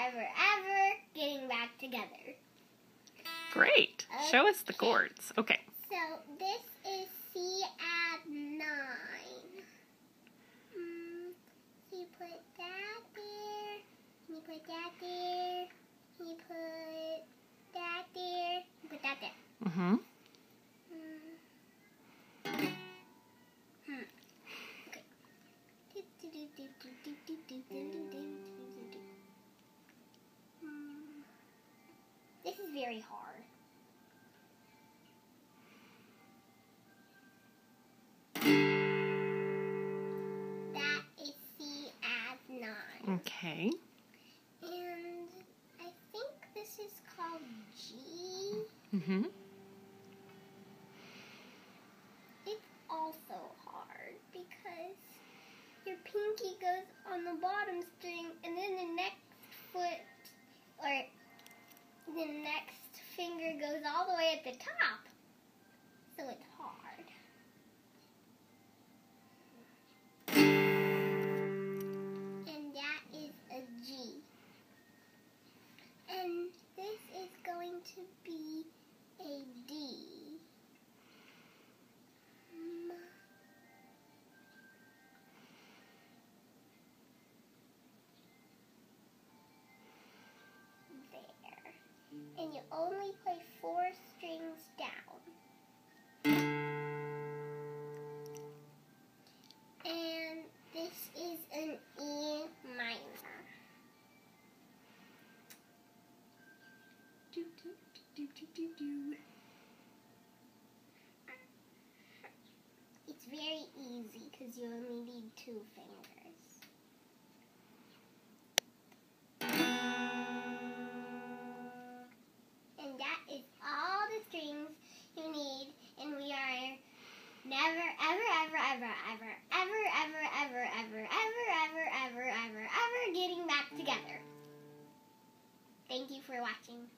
ever, ever getting back together. Great. Show us the chords. Okay. So this is C add 9. So you put that there, and you put that there, and you put that there, and put that there. Mm-hmm. This is very hard. That is C add 9. Okay. And I think this is called G. Mm-hmm. It's also hard because your pinky goes on the bottom string and then the next foot or the next finger goes all the way at the top. So it's hard. And that is a G. And this is going to be a D. There. And you only play 4 strings down. And this is an E minor. Do, do, do, do, do, do. It's very easy because you only need 2 fingers. And that is all the strings you need, and we are never, ever, ever, ever, ever, ever, ever, ever, ever, ever, ever, ever, ever, ever getting back together. Thank you for watching.